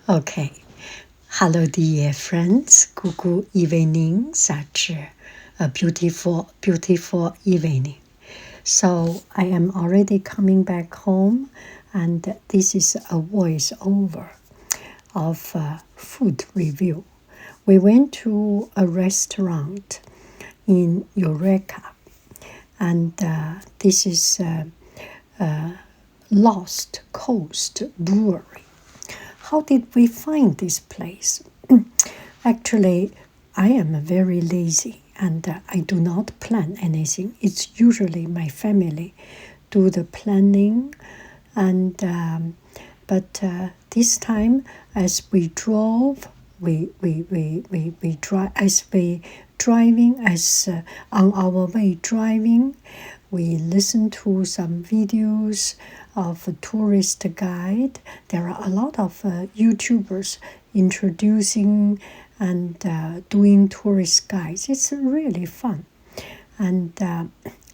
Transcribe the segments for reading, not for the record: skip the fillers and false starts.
Okay. Hello, dear friends. Good evening. Such a beautiful, beautiful evening. So I am already coming back home, and this is a voiceover of food review. We went to a restaurant in Eureka, and this is Lost Coast Brewery. How did we find this place? Actually, I am very lazy and I do not plan anything. It's usually my family do the planning, and but this time as we drove, we on our way driving, we listened to some videos of a tourist guide. There are a lot of YouTubers introducing and doing tourist guides. It's really fun. And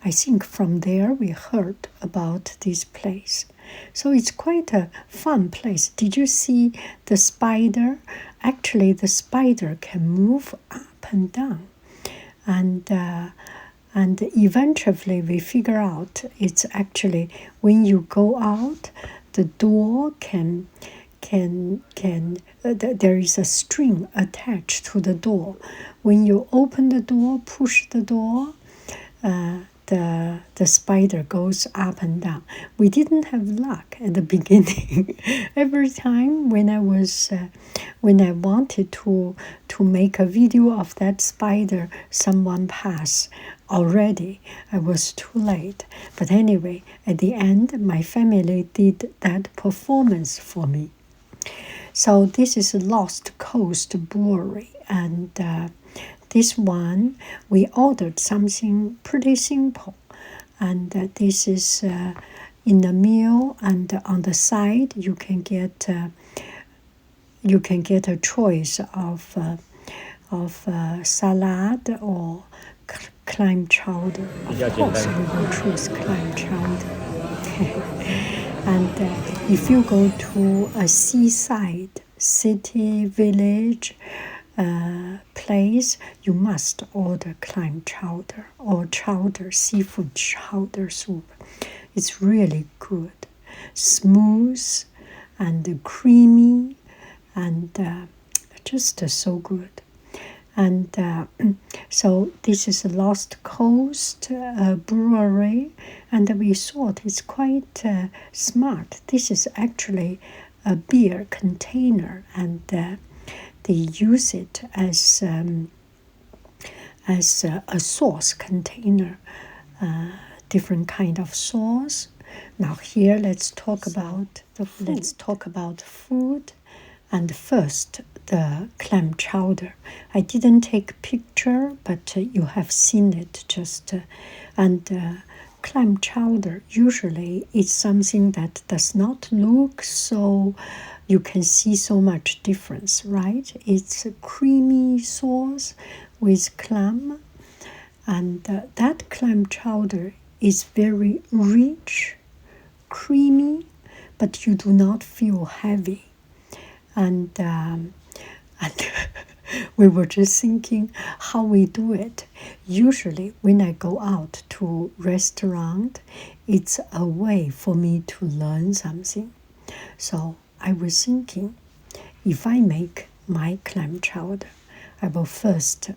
I think from there we heard about this place. So it's quite a fun place. Did you see the spider? Actually, the spider can move up and down. And eventually we figure out it's actually when you go out, the door there is a string attached to the door. When you open the door, push the door, the spider goes up and down. We didn't have luck at the beginning. Every time when I wanted to make a video of that spider, someone passed already. I was too late. But anyway, at the end, my family did that performance for me. So this is Lost Coast Brewery, and this one, we ordered something pretty simple, and this is in the meal, and on the side you can get a choice of salad or clam chowder. Of course, we will choose clam chowder. And if you go to a seaside city, village, place, you must order clam chowder or chowder, seafood chowder soup. It's really good, smooth and creamy, and just so good. And so this is a Lost Coast Brewery, and we thought it's quite smart. This is actually a beer container, and they use it as a sauce container, different kind of sauce. Now here, let's talk about food. And first, the clam chowder. I didn't take picture, but you have seen it just. And clam chowder usually is something that does not look so. You can see so much difference, right? It's a creamy sauce with clam, and that clam chowder is very rich, creamy, but you do not feel heavy. And we were just thinking how we do it. Usually when I go out to restaurant, it's a way for me to learn something. So I was thinking, if I make my clam chowder, I will first,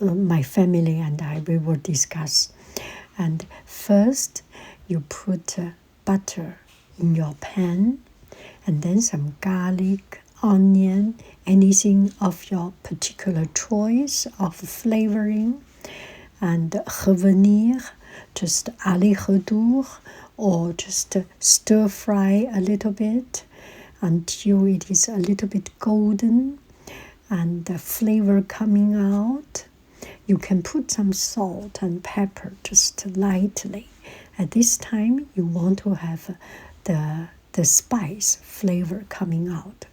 my family and I, we will discuss. And first, you put butter in your pan, and then some garlic, onion, anything of your particular choice of flavoring, and revenir, just aller-retour, or just stir fry a little bit until it is a little bit golden and the flavor coming out. You can put some salt and pepper just lightly. At this time, you want to have the spice flavor coming out.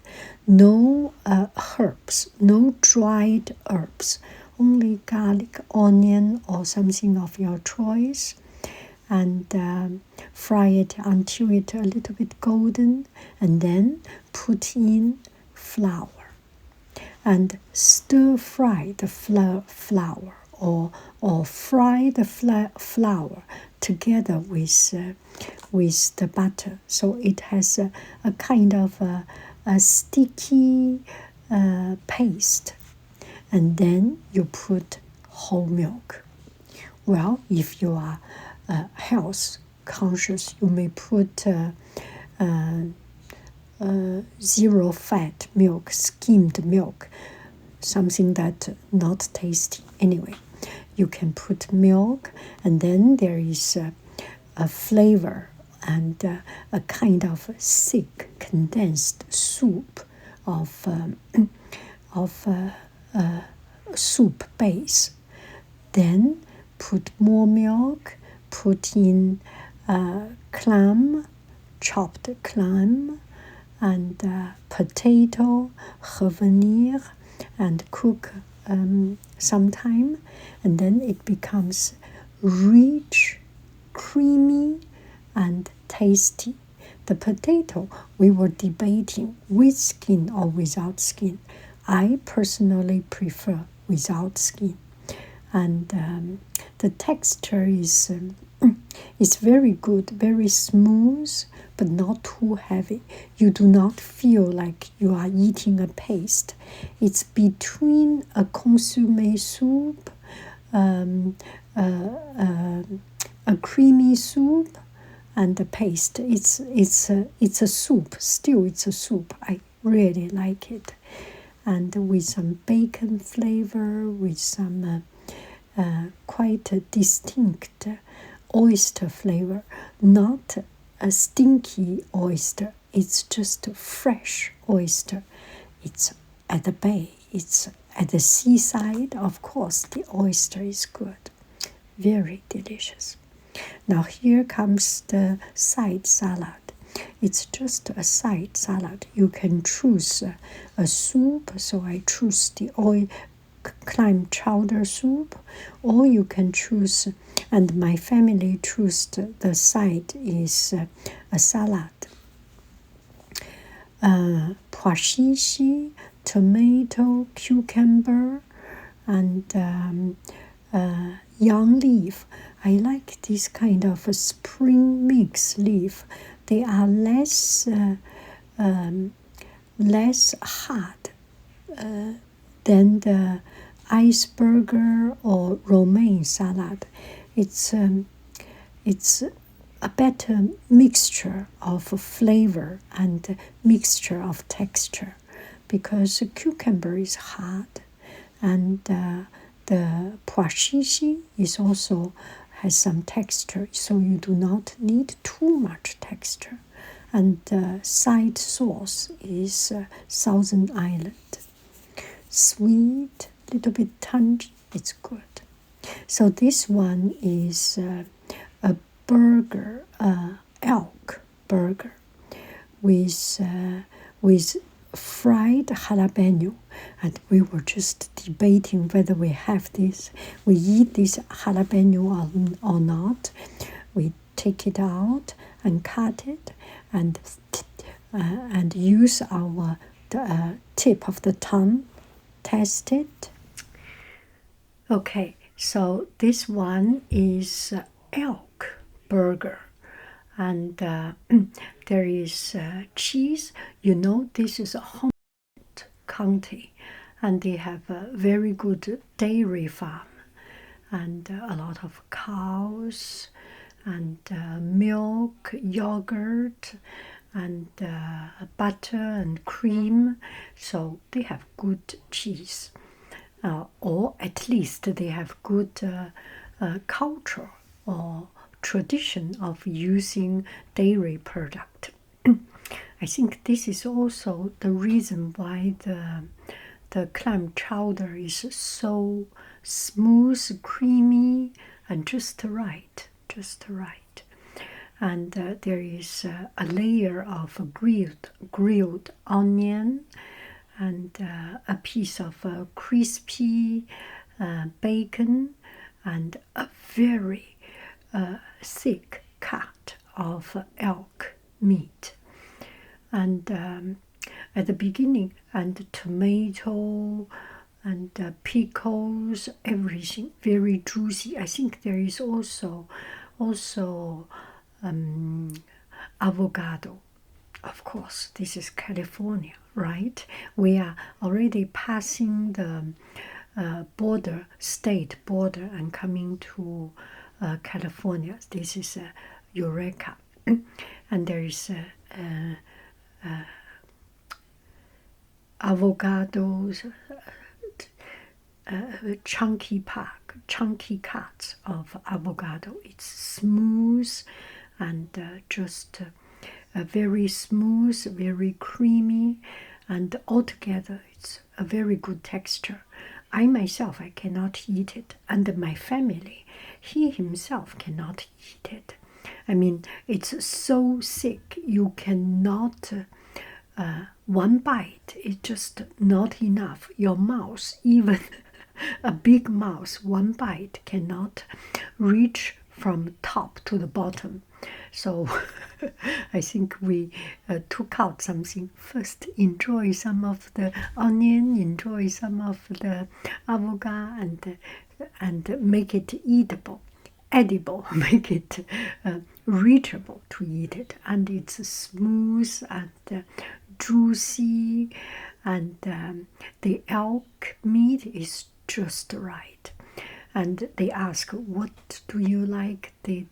No herbs, no dried herbs, only garlic, onion, or something of your choice. and fry it until it's a little bit golden, and then put in flour and stir fry the flour or fry the flour together with the butter, so it has a kind of a sticky paste, and then you put whole milk. Well, if you are health conscious, you may put zero fat milk, skimmed milk, something that not tasty. Anyway, you can put milk, and then there is a flavor and a kind of thick condensed soup of soup base. Then put more milk, put in clam, chopped clam, and potato, revenir, and cook some time, and then it becomes rich, creamy, and tasty. The potato, we were debating with skin or without skin. I personally prefer without skin, and the texture is very good, very smooth, but not too heavy. You do not feel like you are eating a paste. It's between a consommé soup, a creamy soup, and the paste. It's a soup. Still, it's a soup. I really like it, and with some bacon flavor, with some quite a distinct oyster flavor, not a stinky oyster. It's just fresh oyster. It's at the bay. It's at the seaside. Of course, the oyster is good. Very delicious. Now here comes the side salad. It's just a side salad. You can choose a soup. So I choose the clam chowder soup, or you can choose, and my family chose the side is a salad. Pois chichi, tomato, cucumber, and young leaf. I like this kind of a spring mix leaf. They are less hard than the iceberg or romaine salad. It's a better mixture of flavor and mixture of texture, because cucumber is hard, and the pois chichi is also has some texture, so you do not need too much texture. And the side sauce is Thousand Island. Sweet, little bit tangy, it's good. So this one is a burger, elk burger with fried jalapeno, and we were just debating whether we have this. We eat this jalapeno or not. We take it out and cut it, and use our tip of the tongue, test it. Okay, so this one is elk burger, and there is cheese. You know, this is a Humboldt County, and they have a very good dairy farm, and a lot of cows, and milk, yogurt, and butter and cream. So they have good cheese, or at least they have good culture or tradition of using dairy product. I think this is also the reason why the clam chowder is so smooth, creamy, and just right. And there is a layer of grilled onion, and a piece of crispy bacon, and a very thick cut of elk meat, and at the beginning, and tomato and pickles, everything very juicy. I think there is also avocado. Of course, this is California, right? We are already passing the state border, and coming to California. This is Eureka, and there is avocados, chunky cuts of avocado. It's smooth and just very smooth, very creamy, and altogether it's a very good texture. I myself, I cannot eat it, and my family, he himself cannot eat it. I mean, it's so thick, you cannot, one bite is just not enough. Your mouth, even a big mouth, one bite cannot reach from top to the bottom. So I think we took out something first. Enjoy some of the onion, enjoy some of the avocado, and make it edible, make it reachable to eat it. And it's smooth and juicy, and the elk meat is just right. And they ask, what do you like, the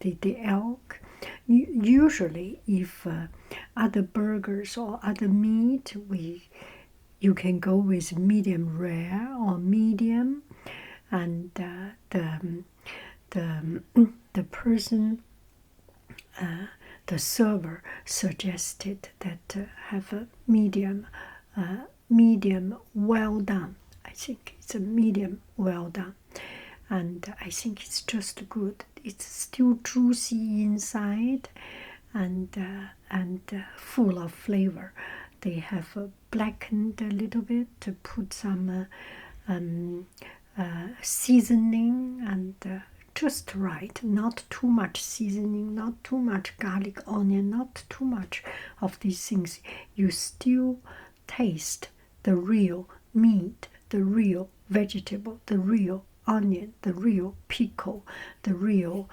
elk? Usually, if other burgers or other meat, you can go with medium rare or medium, and the person, the server suggested that have a medium well done. I think it's a medium well done. And I think it's just good. It's still juicy inside, and full of flavor. They have blackened a little bit to put some seasoning, and just right. Not too much seasoning, not too much garlic, onion, not too much of these things. You still taste the real meat, the real vegetable, the real onion, the real pickle, the real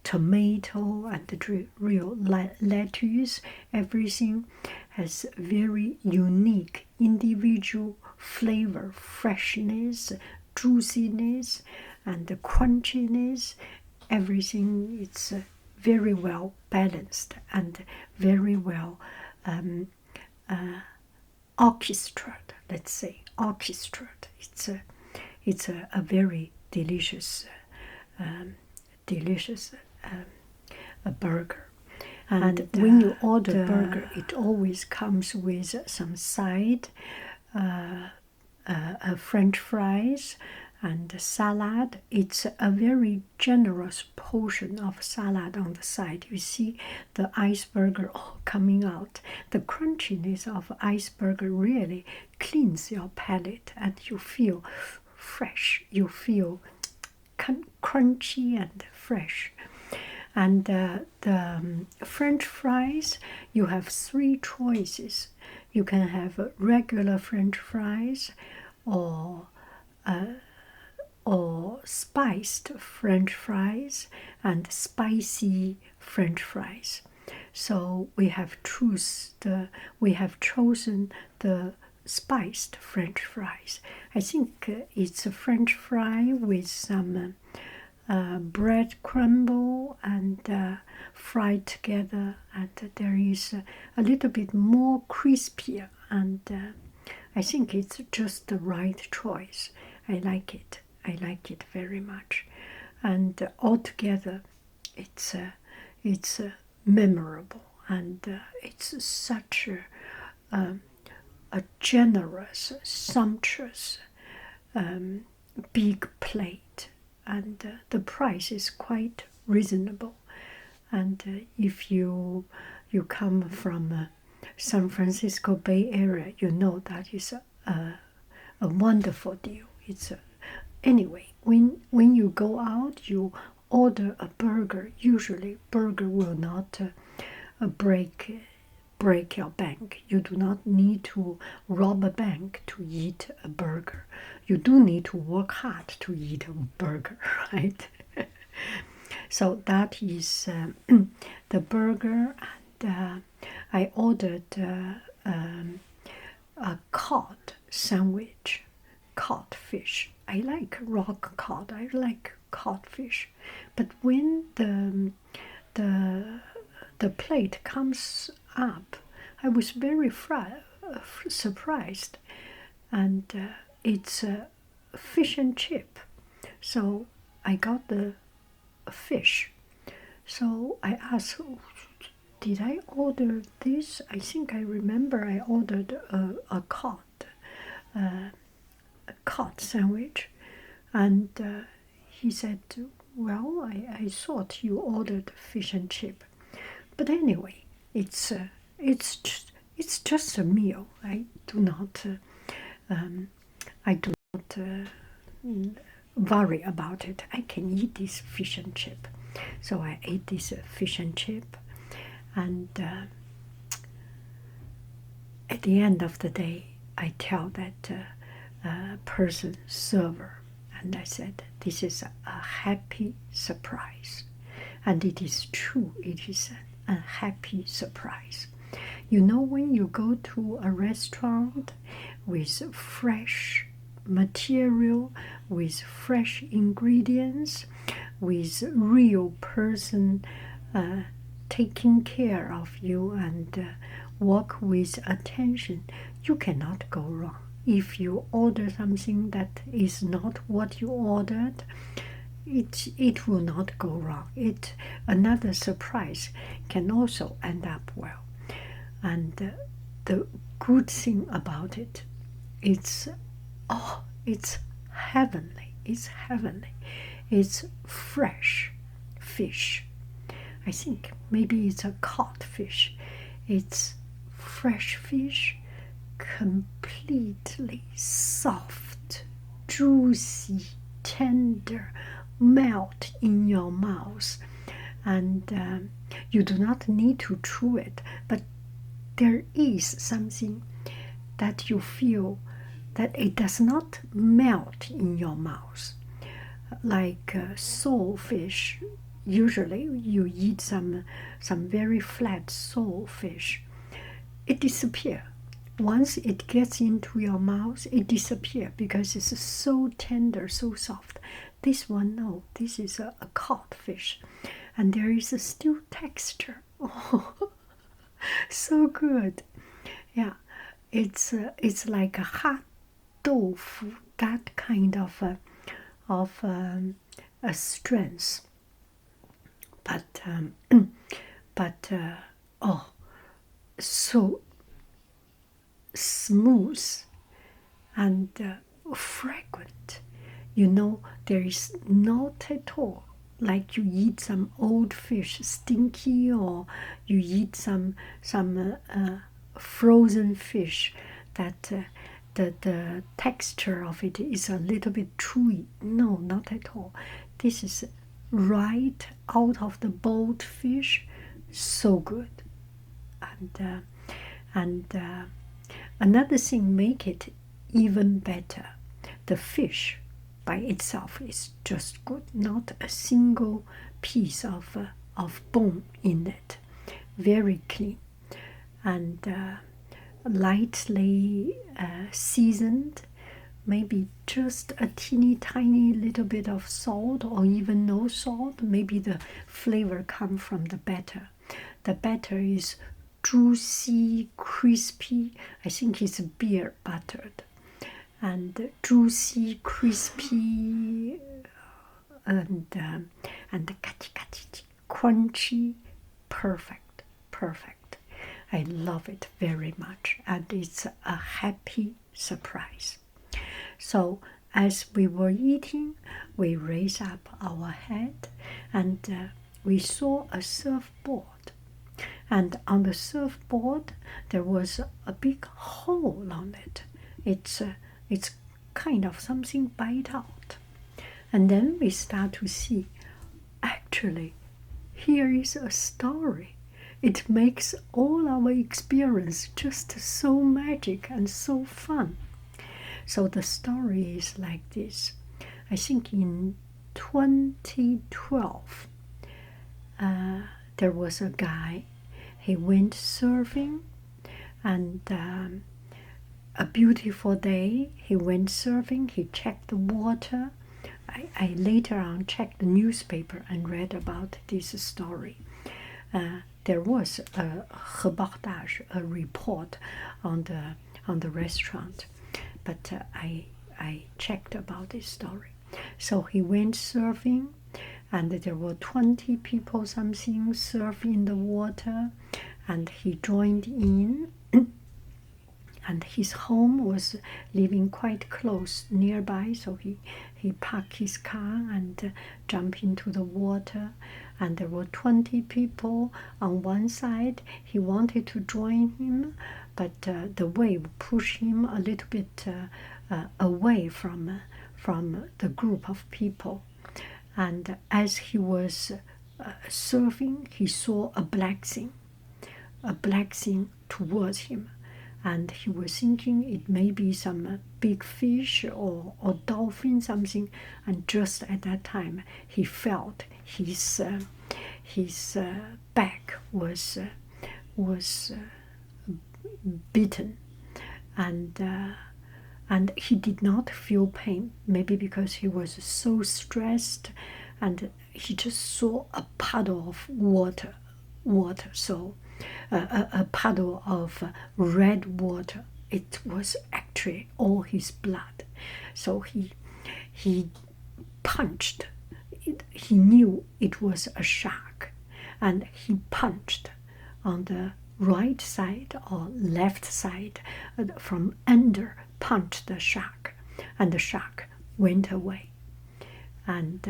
tomato, and the real lettuce. Everything has very unique individual flavor, freshness, juiciness, and the crunchiness. Everything is very well balanced and very well orchestrated. Let's say orchestrated. It's a very delicious a burger. And when you order burger, it always comes with some side, French fries and salad. It's a very generous portion of salad on the side. You see the iceberg all coming out. The crunchiness of iceberg really cleans your palate, and you feel fresh. You feel crunchy and fresh. And the French fries, you have three choices. You can have regular French fries, or spiced French fries, and spicy French fries. So we have chosen the spiced French fries. I think it's a French fry with some bread crumble and fried together, and there is a little bit more crispier, and I think it's just the right choice. I like it very much, and altogether it's memorable, and it's such a generous, sumptuous, big plate, and the price is quite reasonable. And if you come from San Francisco Bay Area, you know that is a wonderful deal. It's anyway, when you go out, you order a burger, usually burger will not break your bank. You do not need to rob a bank to eat a burger. You do need to work hard to eat a burger, right? So that is the burger, and I ordered a cod sandwich, cod fish. I like rock cod. I like codfish, but when the plate comes up, I was very surprised, and it's fish and chip. So I got the fish. So I asked, did I order this? I think I remember I ordered a cod sandwich, and he said, well, I thought you ordered fish and chip. But anyway, it's just a meal. I do not worry about it. I can eat this fish and chip. So I ate this fish and chip, and at the end of the day, I tell that person server, and I said, this is a happy surprise. And it is true, it is a happy surprise. You know, when you go to a restaurant with fresh material, with fresh ingredients, with real person taking care of you and work with attention, you cannot go wrong. If you order something that is not what you ordered, it will not go wrong. Another surprise can also end up well. And the good thing about it, it's heavenly. It's heavenly. It's fresh fish. I think maybe it's a cod fish. It's fresh fish, completely soft, juicy, tender, melt in your mouth, and you do not need to chew it, but there is something that you feel that it does not melt in your mouth. Like sole fish, usually you eat some very flat sole fish, it disappears. Once it gets into your mouth, it disappears because it's so tender, so soft. This one, no, this is a codfish, and there is a still texture. Oh, so good. Yeah, it's like a hot tofu, that kind of a strength. But oh, so smooth and fragrant. You know, there is not at all like you eat some old fish stinky, or you eat some frozen fish that the texture of it is a little bit chewy. No, not at all. This is right out of the boiled fish, so good. And another thing make it even better. The fish by itself is just good, not a single piece of bone in it. Very clean and lightly seasoned, maybe just a teeny tiny little bit of salt or even no salt. Maybe the flavor comes from the batter. The batter is juicy, crispy. I think it's beer buttered. And juicy, crispy, and crunchy, perfect. I love it very much, and it's a happy surprise. So as we were eating, we raised up our head, and we saw a surfboard. And on the surfboard, there was a big hole on it. It's kind of something bite out. And then we start to see actually, here is a story. It makes all our experience just so magic and so fun. So the story is like this. I think in 2012, there was a guy. He went surfing, and a beautiful day, he went surfing. He checked the water. I later on checked the newspaper and read about this story. There was a reportage, a report on the restaurant, but I checked about this story. So he went surfing, and there were 20 people something surfing in the water, and he joined in. And his home was living quite close nearby, so he parked his car and jumped into the water. And there were 20 people on one side. He wanted to join him, but the wave pushed him a little bit away from the group of people. And as he was surfing, he saw a black thing towards him. And he was thinking it may be some big fish or dolphin, something. And just at that time, he felt his back was bitten, and he did not feel pain. Maybe because he was so stressed, and he just saw a puddle of water. So. A puddle of red water. It was actually all his blood. So he punched. He knew it was a shark, and he punched on the right side or left side from under. Punched the shark, and the shark went away. And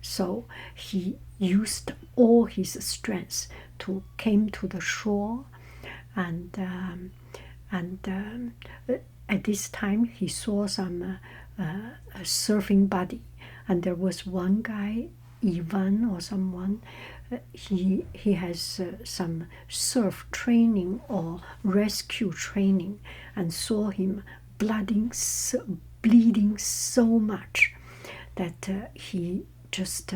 so he used all his strength to came to the shore, and at this time he saw some surfing buddy, and there was one guy, Ivan or someone. He has some surf training or rescue training, and saw him bleeding so much that he just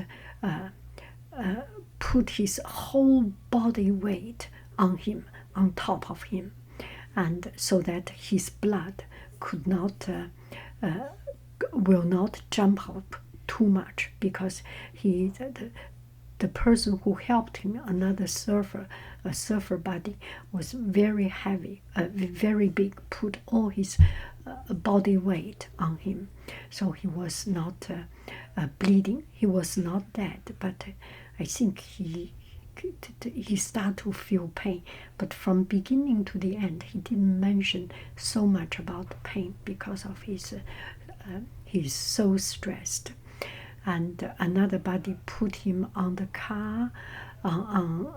put his whole body weight on him, on top of him, and so that his blood could not will not jump up too much, because the person who helped him, another surfer, a surfer buddy, was very heavy, very big, put all his body weight on him. So he was not bleeding. He was not dead, but I think he started to feel pain. But from beginning to the end, he didn't mention so much about the pain because of he's so stressed. And another buddy put him on the car, on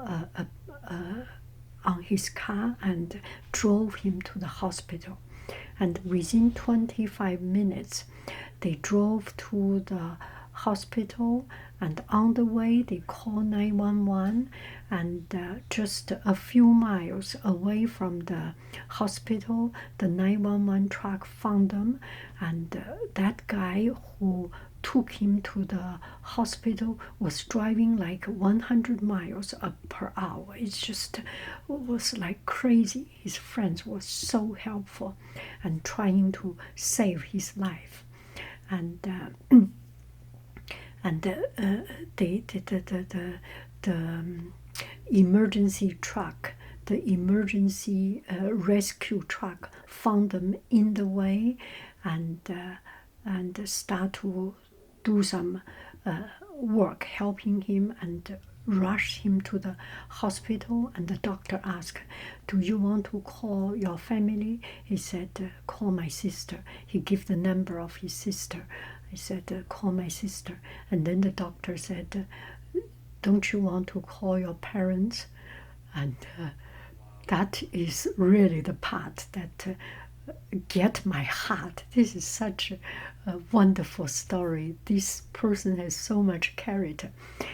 his car, and drove him to the hospital. And within 25 minutes, they drove to the hospital, and on the way they called 911, and just a few miles away from the hospital, the 911 truck found them, and that guy who took him to the hospital was driving like 100 miles per hour. It was like crazy. His friends were so helpful and trying to save his life. And the emergency truck, the emergency rescue truck, found them in the way, and start to do some work helping him and rush him to the hospital. And the doctor asked, "Do you want to call your family?" He said, "Call my sister." He gave the number of his sister. I said, "Call my sister." And then the doctor said, "Don't you want to call your parents?" And that is really the part that get my heart. This is such a wonderful story. This person has so much character.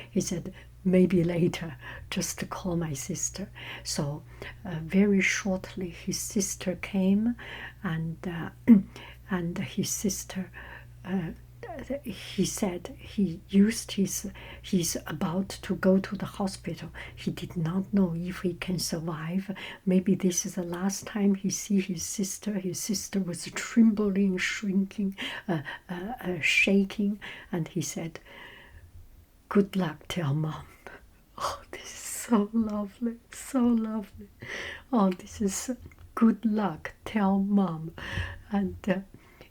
He said, maybe later, just to call my sister. So very shortly, his sister came, and and his sister, he said he's about to go to the hospital. He did not know if he can survive. Maybe this is the last time he see his sister. His sister was trembling, shrinking, shaking, and he said, "Good luck, tell mom." Oh, this is so lovely, so lovely. Oh, this is good luck, tell mom. And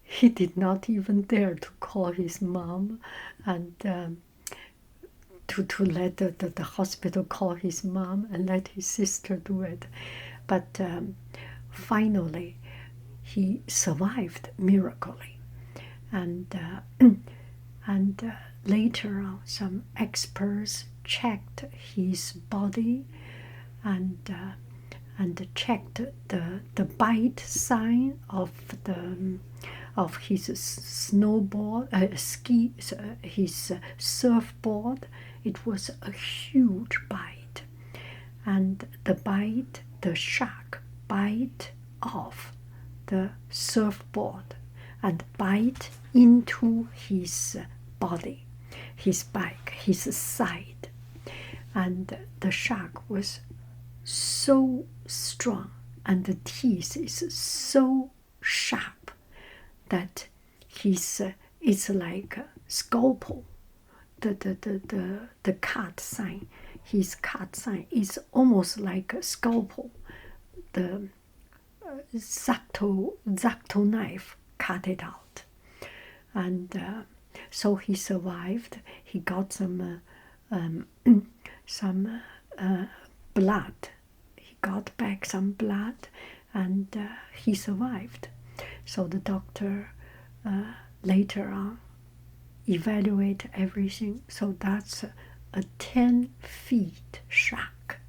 he did not even dare to call his mom, and to let the hospital call his mom and let his sister do it. But finally, he survived miraculously. And later on, some experts checked his body and checked the bite sign of his snowboard, his surfboard. It was a huge bite, and the shark bite off the surfboard and bite into his body, his back, his side. And the shark was so strong, and the teeth is so sharp that it's like a scalpel. The cut sign, his cut sign is almost like a scalpel. The Zacto knife cut it out, and so he survived. He got some blood. He got back some blood, and he survived. So the doctor later on evaluate everything. So that's a 10-feet shark.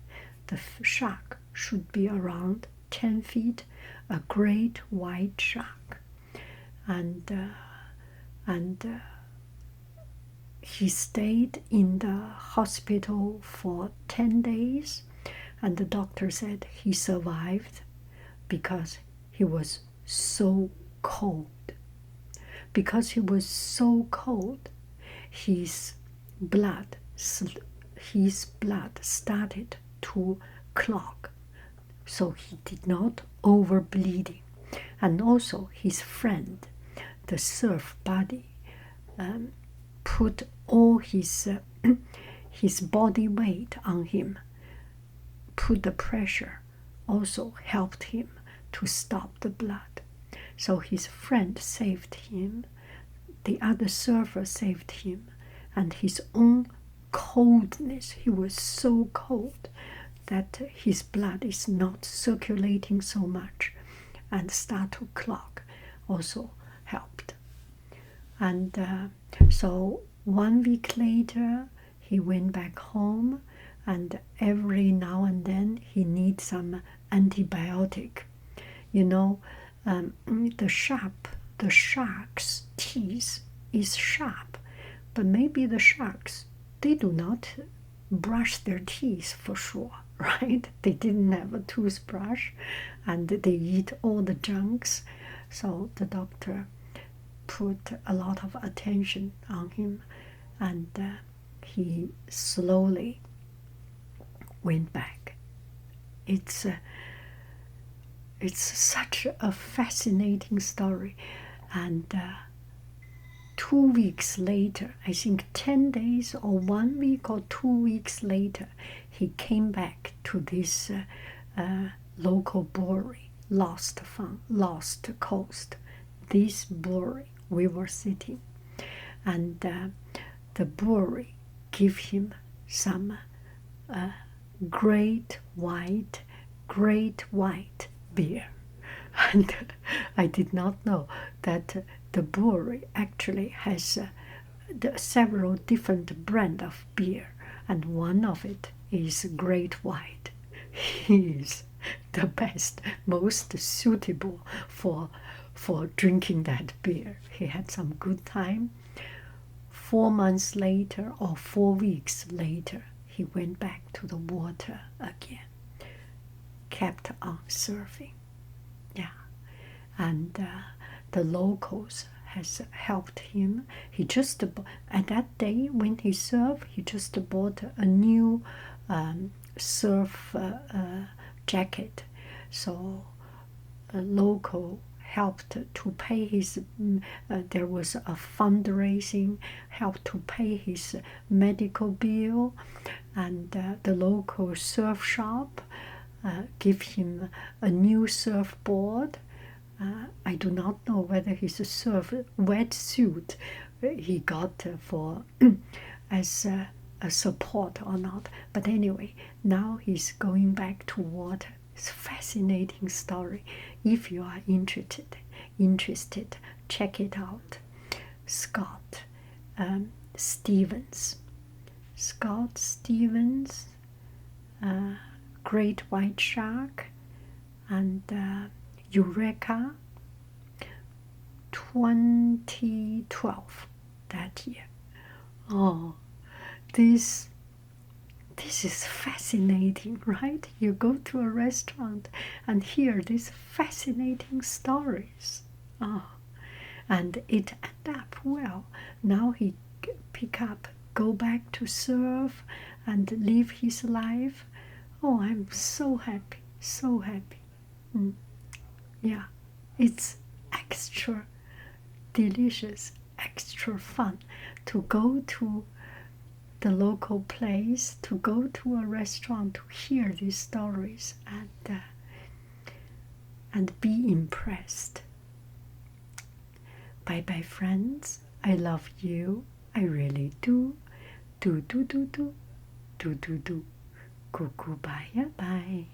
The shark should be around 10 feet, a great white shark. And he stayed in the hospital for 10 days, and the doctor said he survived because he was so cold. Because he was so cold, his blood started to clog, so he did not over bleeding. And also his friend, the surf buddy, put all his body weight on him, put the pressure, also helped him to stop the blood. So his friend saved him, the other surfer saved him, and his own coldness, he was so cold that his blood is not circulating so much and start to clog, also helped. And so 1 week later, he went back home, and every now and then he needs some antibiotic. You know, the shark's teeth is sharp, but maybe the sharks, they do not brush their teeth for sure, right? They didn't have a toothbrush, and they eat all the junks. So the doctor put a lot of attention on him, and he slowly went back. It's such a fascinating story. And 2 weeks later, I think 10 days or 1 week or 2 weeks later, he came back to this local brewery, Lost Coast. This brewery, we were sitting, and the brewery gave him some great white beer. And I did not know that the brewery actually has several different brands of beer, and one of it is great white. He is the best, most suitable for drinking that beer. He had some good time. 4 months later or 4 weeks later, he went back to the water again, kept on surfing. Yeah, and the locals has helped him. He just at that day when he surfed, he just bought a new surf jacket. So a local helped to pay his, there was a fundraising, helped to pay his medical bill, and the local surf shop give him a new surfboard. I do not know whether his surf wetsuit he got for as a support or not. But anyway, now he's going back to water. It's a fascinating story. If you are interested, check it out. Scott Stevens. Scott Stevens, Great White Shark, and Eureka 2012, that year. Oh, this is fascinating, right? You go to a restaurant and hear these fascinating stories. Oh, and it ended up well. Now he go back to surf and live his life. Oh, I'm so happy, so happy. Yeah, it's extra delicious, extra fun to go to the local place, to go to a restaurant, to hear these stories and be impressed. Bye bye, friends. I love you. I really do. Do do do do do do do. Cuckoo bye bye.